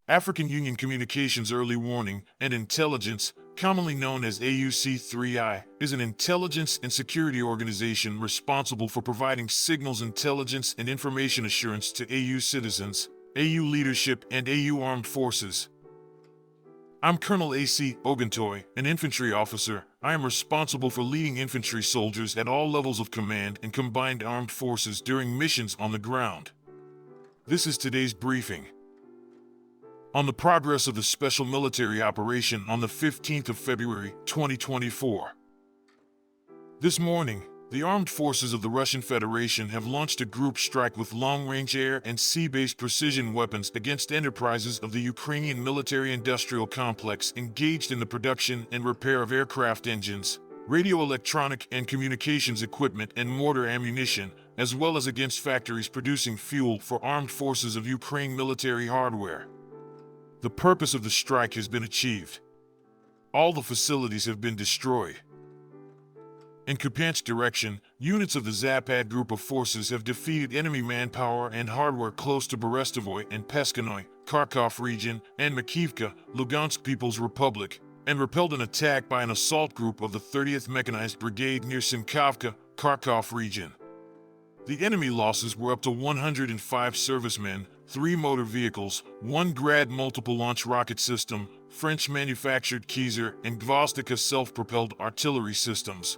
African Union Communications Early Warning and Intelligence, commonly known as AUC3I, is an intelligence and security organization responsible for providing signals intelligence and information assurance to AU citizens, AU leadership, and AU armed forces. I'm Colonel A.C. Oguntoye, an infantry officer. I am responsible for leading infantry soldiers at all levels of command and combined armed forces during missions on the ground. This is today's briefing. On the progress of the special military operation on the 15th of February, 2024. This morning, the armed forces of the Russian Federation have launched a group strike with long-range air and sea-based precision weapons against enterprises of the Ukrainian military-industrial complex engaged in the production and repair of aircraft engines, radio electronic and communications equipment and mortar ammunition, as well as against factories producing fuel for armed forces of Ukraine military hardware. The purpose of the strike has been achieved. All the facilities have been destroyed. In Kupiansk direction, units of the Zapad group of forces have defeated enemy manpower and hardware close to Berestovoy and Peskanoy, Kharkov region, and Makivka, Lugansk People's Republic, and repelled an attack by an assault group of the 30th Mechanized Brigade near Simkavka, Kharkov region. The enemy losses were up to 105 servicemen, 3 motor vehicles, 1 Grad multiple-launch rocket system, French-manufactured Kaiser and Gvozdika self-propelled artillery systems.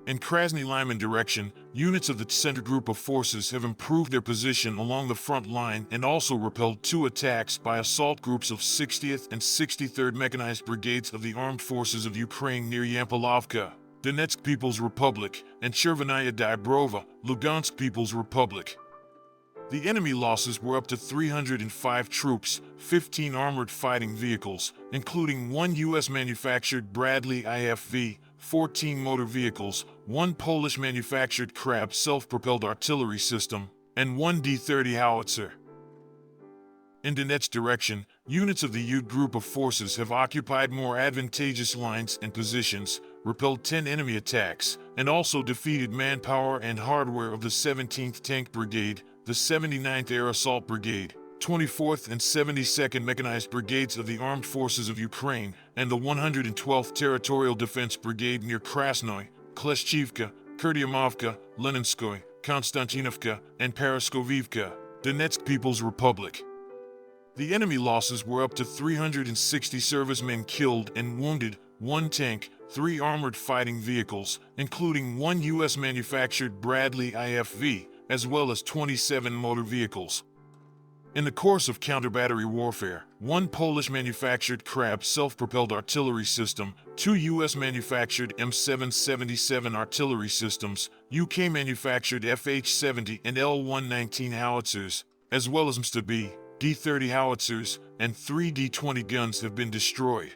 In Krasny-Lyman direction, units of the center group of forces have improved their position along the front line and also repelled 2 attacks by assault groups of 60th and 63rd Mechanized Brigades of the Armed Forces of Ukraine near Yampolovka, Donetsk People's Republic, and Chervenaya Dybrova, Lugansk People's Republic. The enemy losses were up to 305 troops, 15 armored fighting vehicles, including 1 U.S.-manufactured Bradley IFV, 14 motor vehicles, 1 Polish-manufactured Krab self-propelled artillery system, and 1 D-30 howitzer. In Donetsk direction, units of the UD group of forces have occupied more advantageous lines and positions, repelled 10 enemy attacks, and also defeated manpower and hardware of the 17th Tank Brigade, the 79th Air Assault Brigade, 24th and 72nd Mechanized Brigades of the Armed Forces of Ukraine, and the 112th Territorial Defense Brigade near Krasnoy, Kleshchivka, Kurdiamovka, Leninskoy, Konstantinovka, and Paraskovivka, Donetsk People's Republic. The enemy losses were up to 360 servicemen killed and wounded, 1 tank, 3 armored fighting vehicles, including 1 U.S.-manufactured Bradley IFV, as well as 27 motor vehicles. In the course of counter-battery warfare, 1 Polish-manufactured Krab self-propelled artillery system, 2 U.S.-manufactured M777 artillery systems, UK-manufactured FH-70 and L-119 howitzers, as well as MSTB, D-30 howitzers, and 3 D-20 guns have been destroyed.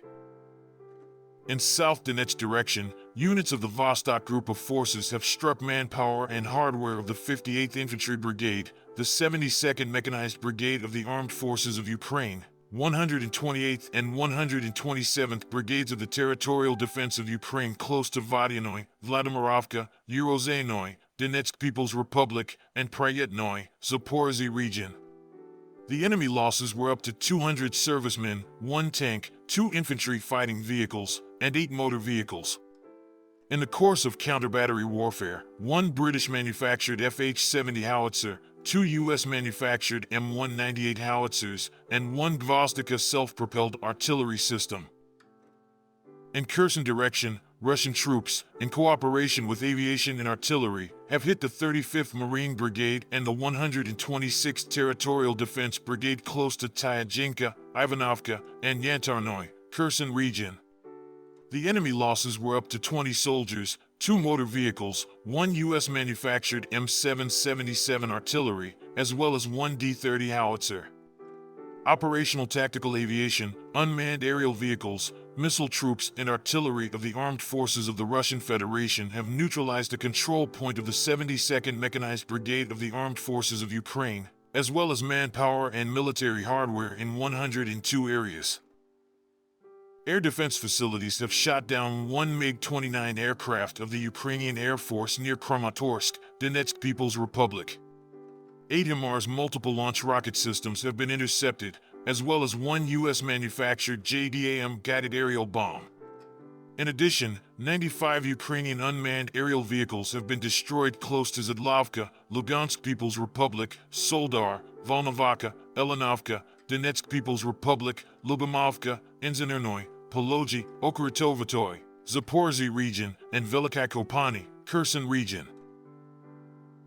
In South Donetsk direction, units of the Vostok group of forces have struck manpower and hardware of the 58th Infantry Brigade, the 72nd Mechanized Brigade of the Armed Forces of Ukraine, 128th and 127th Brigades of the Territorial Defense of Ukraine close to Vodyanoy, Vladimirovka, Urozhenoy, Donetsk People's Republic, and Pryetnoy, Zaporozhye region. The enemy losses were up to 200 servicemen, 1 tank, 2 infantry fighting vehicles, and 8 motor vehicles. In the course of counter-battery warfare, 1 British-manufactured FH-70 howitzer, 2 U.S.-manufactured M198 howitzers, and 1 Gvozdika self-propelled artillery system. In Kherson direction, Russian troops, in cooperation with aviation and artillery, have hit the 35th Marine Brigade and the 126th Territorial Defense Brigade close to Tyajenka, Ivanovka, and Yantarnoy, Kherson region. The enemy losses were up to 20 soldiers, 2 motor vehicles, 1 U.S.-manufactured M777 artillery, as well as 1 D-30 howitzer. Operational tactical aviation, unmanned aerial vehicles, missile troops, and artillery of the armed forces of the Russian Federation have neutralized a control point of the 72nd Mechanized Brigade of the Armed Forces of Ukraine, as well as manpower and military hardware in 102 areas. Air defense facilities have shot down 1 MiG-29 aircraft of the Ukrainian Air Force near Kramatorsk, Donetsk People's Republic. 8 HIMARS multiple launch rocket systems have been intercepted, as well as one U.S.-manufactured JDAM guided aerial bomb. In addition, 95 Ukrainian unmanned aerial vehicles have been destroyed close to Zydlovka, Lugansk People's Republic, Soldar, Volnovaka, Elenovka, Donetsk People's Republic, Lubimovka, Enzinernoy, Pologi, Oguntoye, Zaporizhzhia region, and Velikokopani, Kherson region.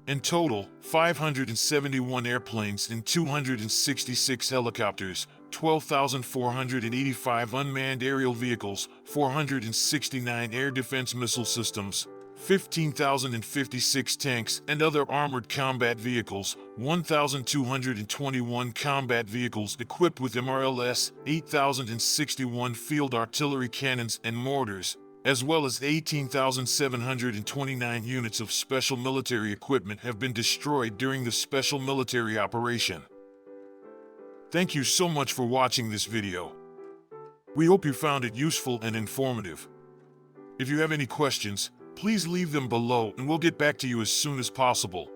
In total, 571 airplanes and 266 helicopters, 12,485 unmanned aerial vehicles, 469 air defense missile systems, 15,056 tanks and other armored combat vehicles, 1,221 combat vehicles equipped with MRLS, 8,061 field artillery cannons and mortars, as well as 18,729 units of special military equipment have been destroyed during the special military operation. Thank you so much for watching this video. We hope you found it useful and informative. If you have any questions, please leave them below and we'll get back to you as soon as possible.